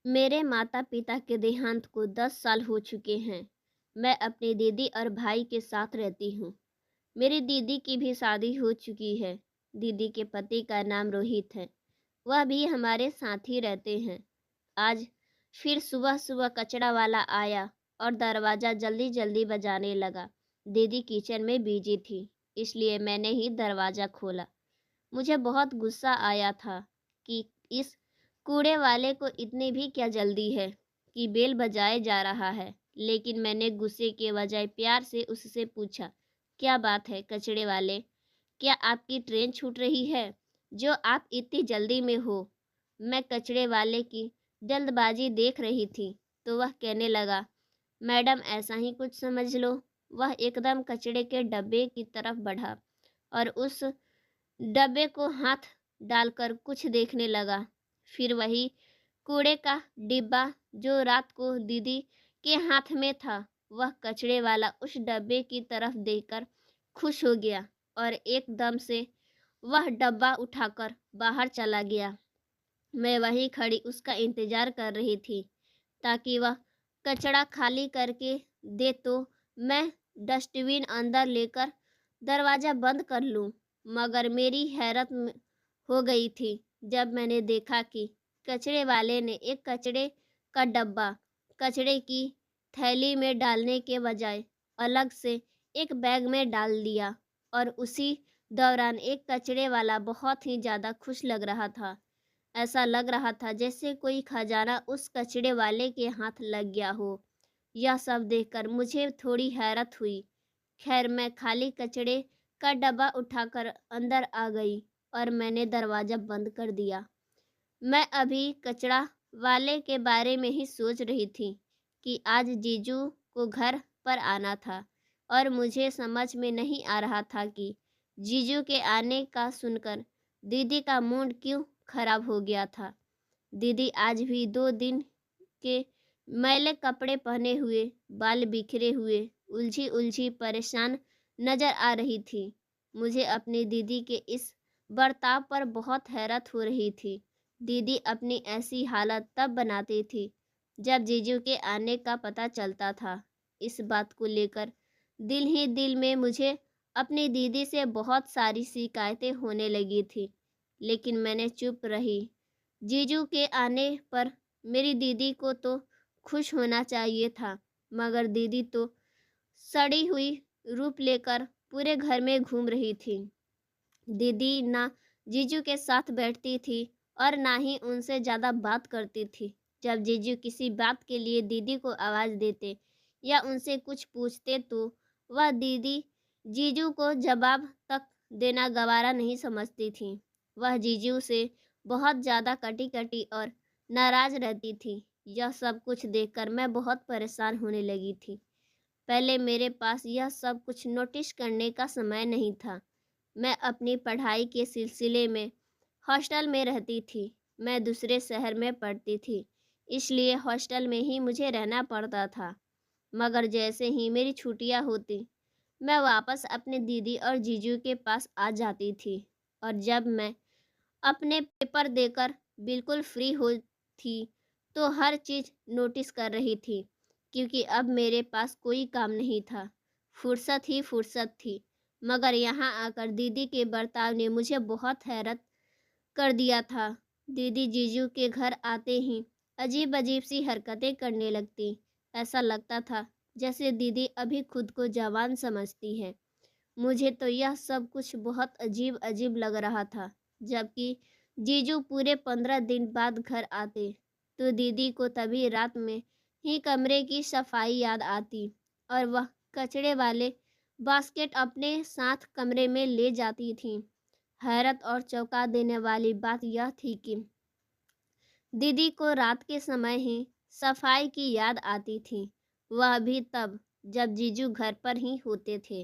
मेरे माता-पिता के देहांत को 10 साल हो चुके हैं। मैं अपनी दीदी और भाई के साथ रहती हूँ। मेरी दीदी की भी शादी हो चुकी है। दीदी के पति का नाम रोहित है। वह भी हमारे साथ ही रहते हैं। आज फिर सुबह-सुबह कचरा वाला आया और दरवाज़ा जल्दी-जल्दी बजाने लगा। दीदी किचन में बिजी थी, इसलिए मैंने ही दरवाज़ा खोला। मुझे बहुत गुस्सा आया था कि इस कूड़े वाले को इतनी भी क्या जल्दी है कि बेल बजाए जा रहा है। लेकिन मैंने गुस्से के बजाय प्यार से उससे पूछा, क्या बात है कचरे वाले? क्या आपकी ट्रेन छूट रही है जो आप इतनी जल्दी में हो? मैं कचरे वाले की जल्दबाजी देख रही थी तो वह कहने लगा, मैडम ऐसा ही कुछ समझ लो। वह एकदम कचरे के डब्बे की तरफ बढ़ा और उस डब्बे को हाथ डालकर कुछ देखने लगा। फिर वही कूड़े का डिब्बा जो रात को दीदी के हाथ में था, वह कचरे वाला उस डब्बे की तरफ देखकर खुश हो गया और एकदम से वह डब्बा उठाकर बाहर चला गया। मैं वहीं खड़ी उसका इंतजार कर रही थी ताकि वह कचरा खाली करके दे तो मैं डस्टबिन अंदर लेकर दरवाज़ा बंद कर लूं। मगर मेरी हैरत हो गई थी जब मैंने देखा कि कचरे वाले ने एक कचरे का डब्बा कचरे की थैली में डालने के बजाय अलग से एक बैग में डाल दिया और उसी दौरान एक कचरे वाला बहुत ही ज़्यादा खुश लग रहा था। ऐसा लग रहा था जैसे कोई खजाना उस कचरे वाले के हाथ लग गया हो। यह सब देखकर मुझे थोड़ी हैरत हुई। खैर मैं खाली कचरे का डब्बा उठाकर अंदर आ गई और मैंने दरवाज़ा बंद कर दिया। मैं अभी कचरा वाले के बारे में ही सोच रही थी कि आज जीजू को घर पर आना था और मुझे समझ में नहीं आ रहा था कि जीजू के आने का सुनकर दीदी का मूड क्यों खराब हो गया था। दीदी आज भी 2 दिन के मैले कपड़े पहने हुए, बाल बिखरे हुए, उलझी-उलझी परेशान नज़र आ रही थी। मुझे अपनी दीदी के इस बर्ताव पर बहुत हैरत हो रही थी। दीदी अपनी ऐसी हालत तब बनाती थी जब जीजू के आने का पता चलता था। इस बात को लेकर दिल ही दिल में मुझे अपनी दीदी से बहुत सारी शिकायतें होने लगी थी, लेकिन मैंने चुप रही। जीजू के आने पर मेरी दीदी को तो खुश होना चाहिए था, मगर दीदी तो सड़ी हुई रूप लेकर पूरे घर में घूम रही थी। दीदी ना जीजू के साथ बैठती थी और ना ही उनसे ज़्यादा बात करती थी। जब जीजू किसी बात के लिए दीदी को आवाज़ देते या उनसे कुछ पूछते तो वह दीदी जीजू को जवाब तक देना गवारा नहीं समझती थी। वह जीजू से बहुत ज़्यादा कटी-कटी और नाराज़ रहती थी। यह सब कुछ देखकर मैं बहुत परेशान होने लगी थी। पहले मेरे पास यह सब कुछ नोटिस करने का समय नहीं था। मैं अपनी पढ़ाई के सिलसिले में हॉस्टल में रहती थी। मैं दूसरे शहर में पढ़ती थी, इसलिए हॉस्टल में ही मुझे रहना पड़ता था। मगर जैसे ही मेरी छुट्टियां होती, मैं वापस अपने दीदी और जीजू के पास आ जाती थी और जब मैं अपने पेपर देकर बिल्कुल फ्री हो थी तो हर चीज़ नोटिस कर रही थी क्योंकि अब मेरे पास कोई काम नहीं था। फुर्सत ही फुर्सत थी। मगर यहाँ आकर दीदी के बर्ताव ने मुझे बहुत हैरत कर दिया था। दीदी जीजू के घर आते ही अजीब-अजीब सी हरकतें करने लगती। ऐसा लगता था जैसे दीदी अभी खुद को जवान समझती है। मुझे तो यह सब कुछ बहुत अजीब-अजीब लग रहा था। जबकि जीजू पूरे 15 दिन बाद घर आते, तो दीदी को तभी रात में ही कमरे की सफाई याद आती और वह कचरे वाले बास्केट अपने साथ कमरे में ले जाती थीं। हैरत और चौंका देने वाली बात यह थी कि दीदी को रात के समय ही सफाई की याद आती थी। वह भी तब जब जीजू घर पर ही होते थे।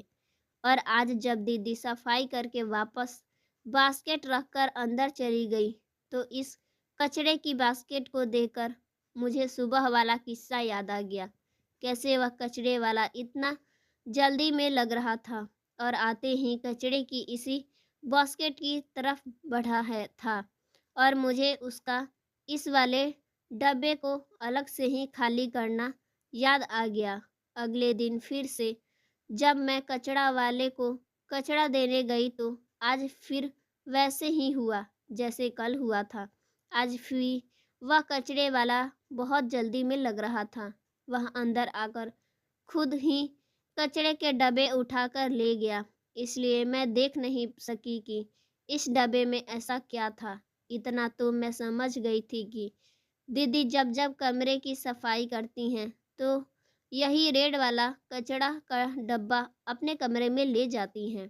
और आज जब दीदी सफाई करके वापस बास्केट रखकर अंदर चली गई तो इस कचरे की बास्केट को देखकर मुझे सुबह वाला किस्सा याद आ गया। कैसे वह कचरे वाला इतना जल्दी में लग रहा था और आते ही कचरे की इसी बास्केट की तरफ बढ़ा है था और मुझे उसका इस वाले डब्बे को अलग से ही खाली करना याद आ गया। अगले दिन फिर से जब मैं कचरा वाले को कचरा देने गई तो आज फिर वैसे ही हुआ जैसे कल हुआ था। आज भी वह कचरे वाला बहुत जल्दी में लग रहा था। वह अंदर आकर खुद ही कचरे के डब्बे उठाकर ले गया, इसलिए मैं देख नहीं सकी कि इस डब्बे में ऐसा क्या था। इतना तो मैं समझ गई थी कि दीदी जब जब कमरे की सफाई करती हैं तो यही रेड वाला कचरा का डब्बा अपने कमरे में ले जाती हैं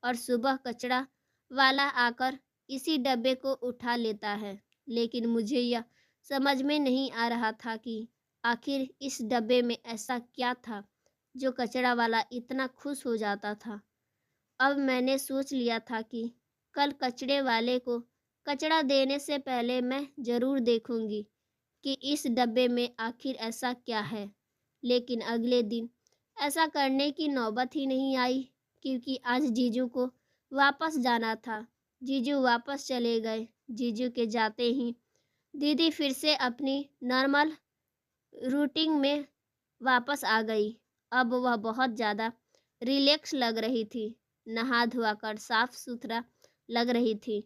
और सुबह कचरा वाला आकर इसी डब्बे को उठा लेता है। लेकिन मुझे यह समझ में नहीं आ रहा था कि आखिर इस डब्बे में ऐसा क्या था जो कचरा वाला इतना खुश हो जाता था। अब मैंने सोच लिया था कि कल कचरे वाले को कचरा देने से पहले मैं ज़रूर देखूंगी कि इस डब्बे में आखिर ऐसा क्या है। लेकिन अगले दिन ऐसा करने की नौबत ही नहीं आई, क्योंकि आज जीजू को वापस जाना था। जीजू वापस चले गए। जीजू के जाते ही दीदी फिर से अपनी नॉर्मल रूटीन में वापस आ गई। अब वह बहुत ज़्यादा रिलैक्स लग रही थी, नहा धोआ कर साफ सुथरा लग रही थी।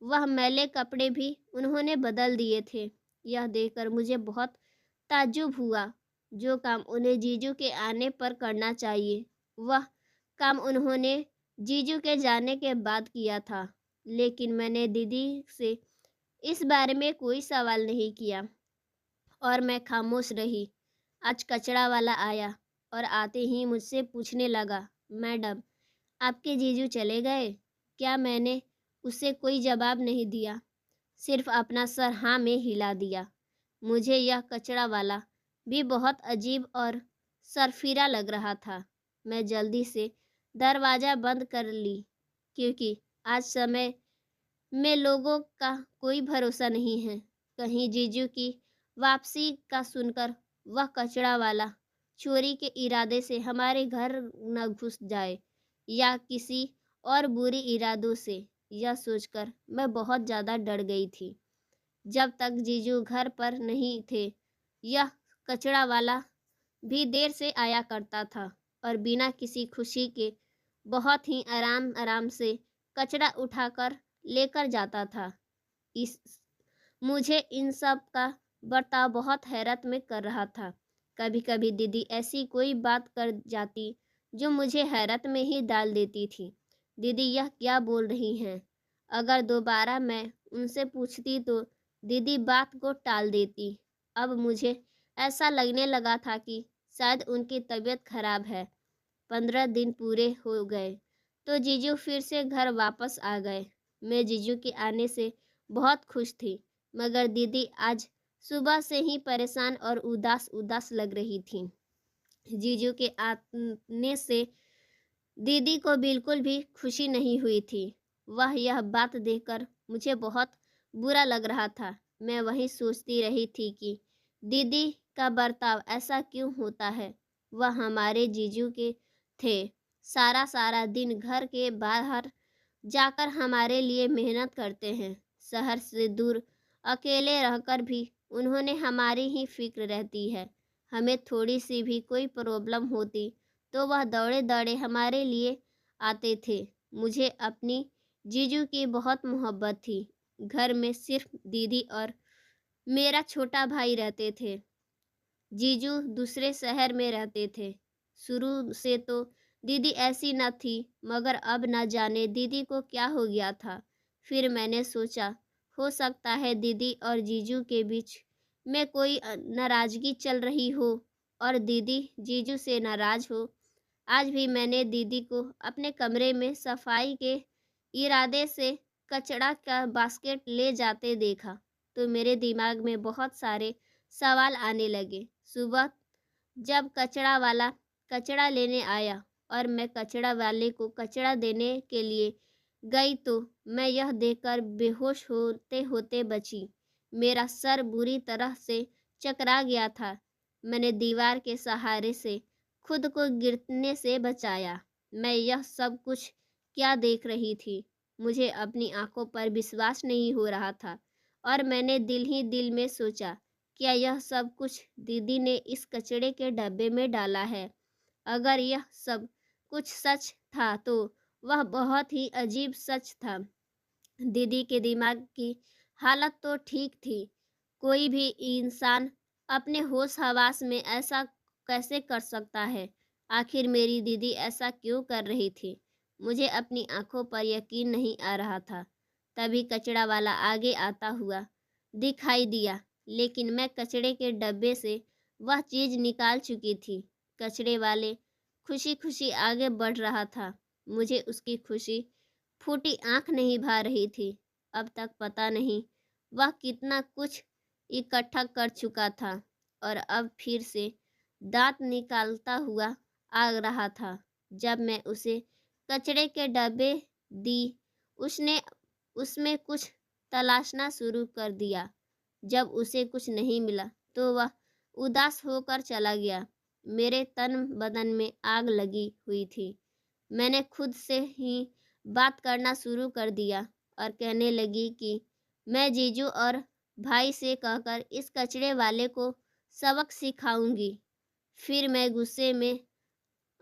वह मैले कपड़े भी उन्होंने बदल दिए थे। यह देखकर मुझे बहुत ताज्जुब हुआ। जो काम उन्हें जीजू के आने पर करना चाहिए, वह काम उन्होंने जीजू के जाने के बाद किया था। लेकिन मैंने दीदी से इस बारे में कोई सवाल नहीं किया और मैं खामोश रही। आज कचरा वाला आया और आते ही मुझसे पूछने लगा, मैडम आपके जीजू चले गए? क्या? मैंने उसे कोई जवाब नहीं दिया, सिर्फ अपना सर हाँ में हिला दिया। मुझे यह कचरा वाला भी बहुत अजीब और सरफिरा लग रहा था। मैं जल्दी से दरवाज़ा बंद कर ली, क्योंकि आज समय में लोगों का कोई भरोसा नहीं है। कहीं जीजू की वापसी का सुनकर वह कचरा वाला चोरी के इरादे से हमारे घर न घुस जाए या किसी और बुरे इरादों से। यह सोचकर मैं बहुत ज़्यादा डर गई थी। जब तक जीजू घर पर नहीं थे, यह कचरा वाला भी देर से आया करता था और बिना किसी खुशी के बहुत ही आराम आराम से कचरा उठाकर लेकर जाता था। इस मुझे इन सब का बर्ताव बहुत हैरत में कर रहा था। कभी कभी दीदी ऐसी कोई बात कर जाती जो मुझे हैरत में ही डाल देती थी। दीदी यह क्या बोल रही हैं? अगर दोबारा मैं उनसे पूछती तो दीदी बात को टाल देती। अब मुझे ऐसा लगने लगा था कि शायद उनकी तबीयत खराब है। 15 दिन पूरे हो गए तो जीजू फिर से घर वापस आ गए। मैं जीजू के आने से बहुत खुश थी, मगर दीदी आज सुबह से ही परेशान और उदास उदास लग रही थी। जीजू के आने से दीदी को बिल्कुल भी खुशी नहीं हुई थी। वह यह बात देखकर मुझे बहुत बुरा लग रहा था। मैं वही सोचती रही थी कि दीदी का बर्ताव ऐसा क्यों होता है। वह हमारे जीजू के थे। सारा सारा दिन घर के बाहर जाकर हमारे लिए मेहनत करते हैं। शहर से दूर अकेले रहकर भी उन्होंने हमारी ही फिक्र रहती है। हमें थोड़ी सी भी कोई प्रॉब्लम होती तो वह दौड़े दौड़े हमारे लिए आते थे। मुझे अपनी जीजू की बहुत मोहब्बत थी। घर में सिर्फ दीदी और मेरा छोटा भाई रहते थे। जीजू दूसरे शहर में रहते थे। शुरू से तो दीदी ऐसी न थी, मगर अब न जाने दीदी को क्या हो गया था। फिर मैंने सोचा, हो सकता है दीदी और जीजू के बीच में कोई नाराज़गी चल रही हो और दीदी जीजू से नाराज़ हो। आज भी मैंने दीदी को अपने कमरे में सफाई के इरादे से कचरा का बास्केट ले जाते देखा तो मेरे दिमाग में बहुत सारे सवाल आने लगे। सुबह जब कचरा वाला कचरा लेने आया और मैं कचरा वाले को कचरा देने के लिए गई तो मैं यह देखकर बेहोश होते होते बची। मेरा सर बुरी तरह से चकरा गया था। मैंने दीवार के सहारे से खुद को गिरने से बचाया। मैं यह सब कुछ क्या देख रही थी? मुझे अपनी आंखों पर विश्वास नहीं हो रहा था और मैंने दिल ही दिल में सोचा, क्या यह सब कुछ दीदी ने इस कचड़े के डब्बे में डाला है? अगर यह सब कुछ सच था तो वह बहुत ही अजीब सच था। दीदी के दिमाग की हालत तो ठीक थी। कोई भी इंसान अपने होश हवास में ऐसा कैसे कर सकता है? आखिर मेरी दीदी ऐसा क्यों कर रही थी? मुझे अपनी आंखों पर यकीन नहीं आ रहा था। तभी कचरा वाला आगे आता हुआ दिखाई दिया, लेकिन मैं कचड़े के डब्बे से वह चीज़ निकाल चुकी थी। कचड़े वाले खुशी खुशी आगे बढ़ रहा था। मुझे उसकी खुशी फूटी आंख नहीं भा रही थी। अब तक पता नहीं वह कितना कुछ इकट्ठा कर चुका था और अब फिर से दांत निकालता हुआ आ रहा था। जब मैं उसे कचड़े के डब्बे दी, उसने उसमें कुछ तलाशना शुरू कर दिया। जब उसे कुछ नहीं मिला तो वह उदास होकर चला गया। मेरे तन बदन में आग लगी हुई थी। मैंने खुद से ही बात करना शुरू कर दिया और कहने लगी कि मैं जीजू और भाई से कहकर इस कचरे वाले को सबक सिखाऊंगी। फिर मैं गुस्से में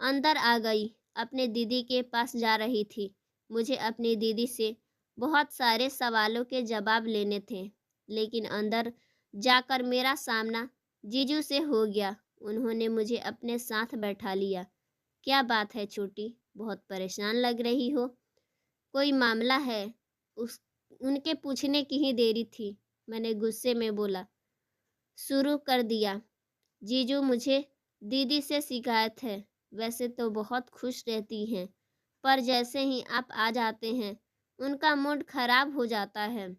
अंदर आ गई। अपने दीदी के पास जा रही थी। मुझे अपनी दीदी से बहुत सारे सवालों के जवाब लेने थे, लेकिन अंदर जाकर मेरा सामना जीजू से हो गया। उन्होंने मुझे अपने साथ बैठा लिया। क्या बात है छोटी, बहुत परेशान लग रही हो? कोई मामला है? उस उनके पूछने की ही देरी थी। मैंने गुस्से में बोला। शुरू कर दिया। जीजू, मुझे दीदी से शिकायत है। वैसे तो बहुत खुश रहती हैं, पर जैसे ही आप आ जाते हैं उनका मूड खराब हो जाता है,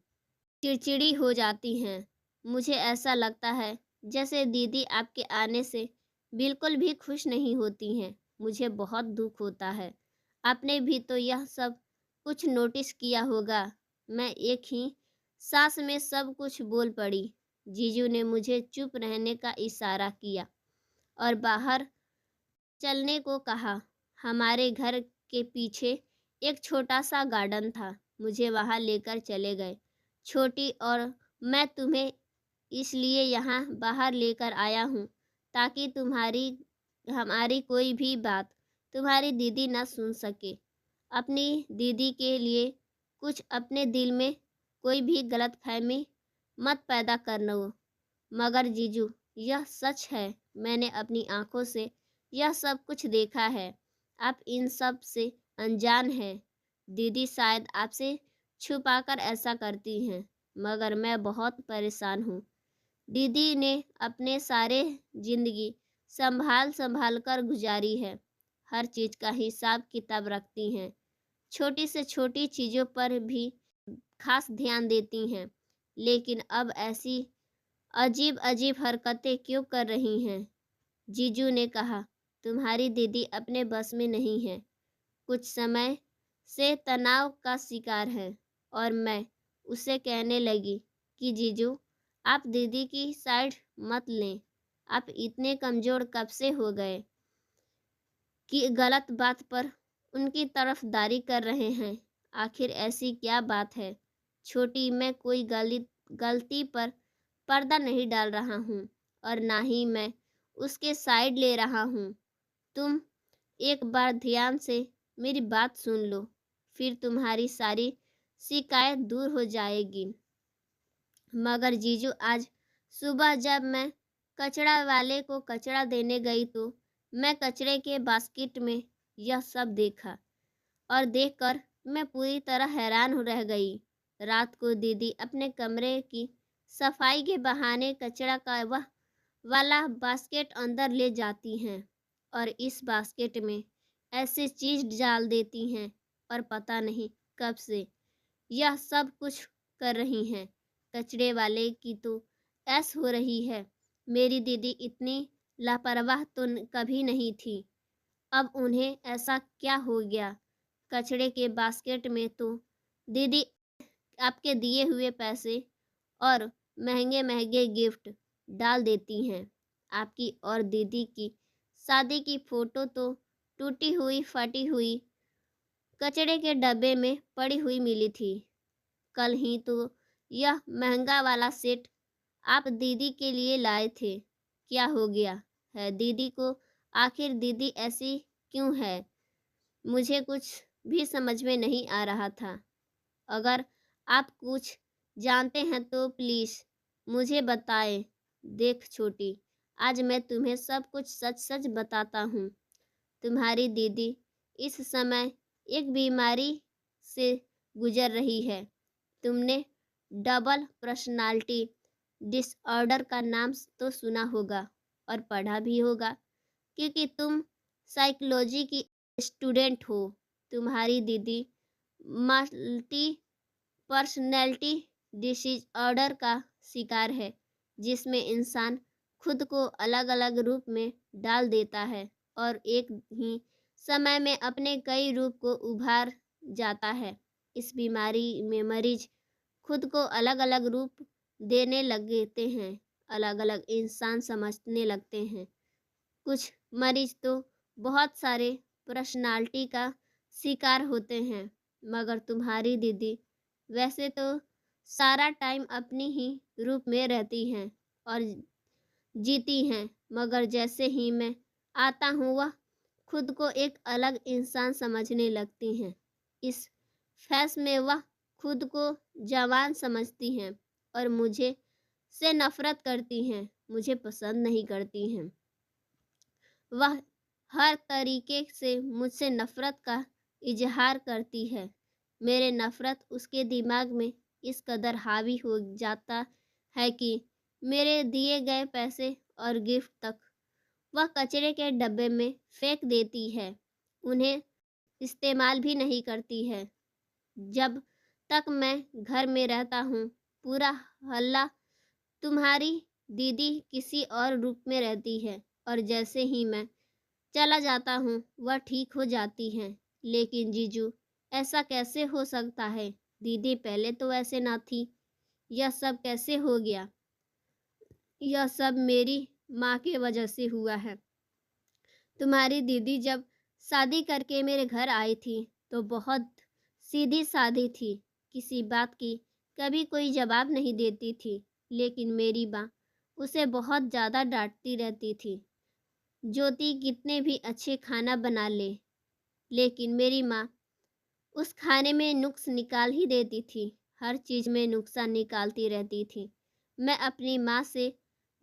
चिड़चिड़ी हो जाती हैं। मुझे ऐसा लगता है जैसे दीदी आपके आने से बिल्कुल भी खुश नहीं होती हैं। मुझे बहुत दुख होता है। आपने भी तो यह सब कुछ नोटिस किया होगा। मैं एक ही सांस में सब कुछ बोल पड़ी। जीजू ने मुझे चुप रहने का इशारा किया और बाहर चलने को कहा। हमारे घर के पीछे एक छोटा सा गार्डन था। मुझे वहां लेकर चले गए। छोटी, और मैं तुम्हें इसलिए यहाँ बाहर लेकर आया हूँ ताकि तुम्हारी हमारी कोई भी बात तुम्हारी दीदी ना सुन सके। अपनी दीदी के लिए कुछ अपने दिल में कोई भी गलतफहमी मत पैदा करना। मगर जीजू, यह सच है। मैंने अपनी आंखों से यह सब कुछ देखा है। आप इन सब से अनजान हैं। दीदी शायद आपसे छुपाकर ऐसा करती हैं, मगर मैं बहुत परेशान हूँ। दीदी ने अपने सारे जिंदगी संभाल संभाल कर गुजारी है। हर चीज का हिसाब किताब रखती हैं। छोटी से छोटी चीज़ों पर भी खास ध्यान देती हैं। लेकिन अब ऐसी अजीब अजीब हरकतें क्यों कर रही हैं? जीजू ने कहा, तुम्हारी दीदी अपने बस में नहीं है। कुछ समय से तनाव का शिकार है। और मैं उसे कहने लगी कि जीजू, आप दीदी की साइड मत लें। आप इतने कमज़ोर कब से हो गए कि गलत बात पर उनकी तरफदारी कर रहे हैं? आखिर ऐसी क्या बात है? छोटी, मैं कोई गलती पर पर्दा नहीं डाल रहा हूँ और ना ही मैं उसके साइड ले रहा हूँ। तुम एक बार ध्यान से मेरी बात सुन लो, फिर तुम्हारी सारी शिकायत दूर हो जाएगी। मगर जीजू, आज सुबह जब मैं कचरा वाले को कचरा देने गई तो मैं कचरे के बास्केट में यह सब देखा और देखकर मैं पूरी तरह हैरान रह गई। रात को दीदी अपने कमरे की सफाई के बहाने कचरा का वह वाला बास्केट अंदर ले जाती हैं और इस बास्केट में ऐसी चीज डाल देती हैं और पता नहीं कब से यह सब कुछ कर रही हैं। कचरे वाले की तो ऐस हो रही है। मेरी दीदी इतनी लापरवाह तो कभी नहीं थी। अब उन्हें ऐसा क्या हो गया? कचरे के बास्केट में तो दीदी आपके दिए हुए पैसे और महंगे महंगे गिफ्ट डाल देती हैं। आपकी और दीदी की शादी की फोटो तो टूटी हुई फटी हुई कचरे के डब्बे में पड़ी हुई मिली थी। कल ही तो यह महंगा वाला सेट आप दीदी के लिए लाए थे। क्या हो गया है दीदी को? आखिर दीदी ऐसी क्यों है? मुझे कुछ भी समझ में नहीं आ रहा था। अगर आप कुछ जानते हैं तो प्लीज़ मुझे बताएं। देख छोटी, आज मैं तुम्हें सब कुछ सच-सच बताता हूँ। तुम्हारी दीदी इस समय एक बीमारी से गुजर रही है। तुमने डबल पर्सनालिटी डिसऑर्डर का नाम तो सुना होगा और पढ़ा भी होगा, क्योंकि तुम साइकोलॉजी की स्टूडेंट हो। तुम्हारी दीदी मल्टी पर्सनैलिटी डिसऑर्डर का शिकार है, जिसमें इंसान खुद को अलग-अलग रूप में डाल देता है और एक ही समय में अपने कई रूप को उभार जाता है। इस बीमारी में मरीज खुद को अलग-अलग रूप देने लगते हैं, अलग-अलग इंसान समझने लगते हैं। कुछ मरीज तो बहुत सारे पर्सनालिटी का शिकार होते हैं, मगर तुम्हारी दीदी वैसे तो सारा टाइम अपनी ही रूप में रहती हैं और जीती हैं, मगर जैसे ही मैं आता हूँ वह खुद को एक अलग इंसान समझने लगती हैं। इस फैस में वह खुद को जवान समझती हैं और मुझे से नफरत करती हैं, मुझे पसंद नहीं करती हैं। वह हर तरीके से मुझसे नफ़रत का इज़हार करती है। मेरे नफ़रत उसके दिमाग में इस कदर हावी हो जाता है कि मेरे दिए गए पैसे और गिफ्ट तक वह कचरे के डब्बे में फेंक देती है। उन्हें इस्तेमाल भी नहीं करती है। जब तक मैं घर में रहता हूँ, पूरा हल्ला तुम्हारी दीदी किसी और रूप में रहती है और जैसे ही मैं चला जाता हूँ, वह ठीक हो जाती हैं। लेकिन जीजू, ऐसा कैसे हो सकता है? दीदी पहले तो ऐसे ना थी। यह सब कैसे हो गया? यह सब मेरी माँ की वजह से हुआ है। तुम्हारी दीदी जब शादी करके मेरे घर आई थी, तो बहुत सीधी-सादी थी। किसी बात की कभी कोई जवाब नहीं देती थी। लेकिन मेरी माँ उसे बहुत ज़्यादा डाँटती रहती थी। ज्योति कितने भी अच्छे खाना बना ले, लेकिन मेरी माँ उस खाने में नुक्स निकाल ही देती थी। हर चीज़ में नुकसान निकालती रहती थी। मैं अपनी माँ से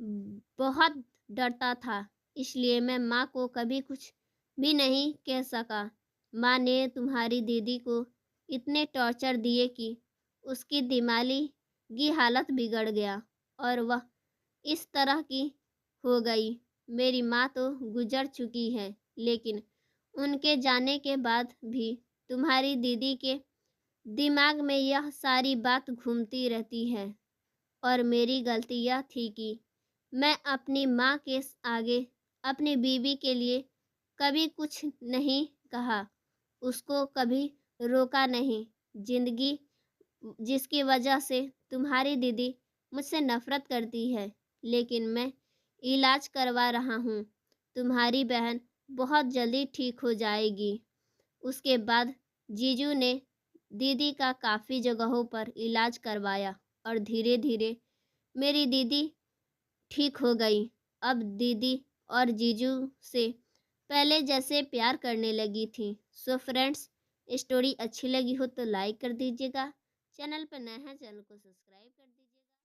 बहुत डरता था, इसलिए मैं माँ को कभी कुछ भी नहीं कह सका। माँ ने तुम्हारी दीदी को इतने टॉर्चर दिए कि उसकी दिमागी हालत बिगड़ गया और वह इस तरह की हो गई। मेरी माँ तो गुजर चुकी है, लेकिन उनके जाने के बाद भी तुम्हारी दीदी के दिमाग में यह सारी बात घूमती रहती है और मेरी गलती यह थी कि मैं अपनी माँ के आगे अपनी बीवी के लिए कभी कुछ नहीं कहा, उसको कभी रोका नहीं। जिंदगी जिसकी वजह से तुम्हारी दीदी मुझसे नफरत करती है, लेकिन मैं इलाज करवा रहा हूँ। तुम्हारी बहन बहुत जल्दी ठीक हो जाएगी। उसके बाद जीजू ने दीदी का काफ़ी जगहों पर इलाज करवाया और धीरे-धीरे मेरी दीदी ठीक हो गई। अब दीदी और जीजू से पहले जैसे प्यार करने लगी थी। सो फ्रेंड्स, स्टोरी अच्छी लगी हो तो लाइक कर दीजिएगा। चैनल पर नए हैं, चैनल को सब्सक्राइब कर दीजिए।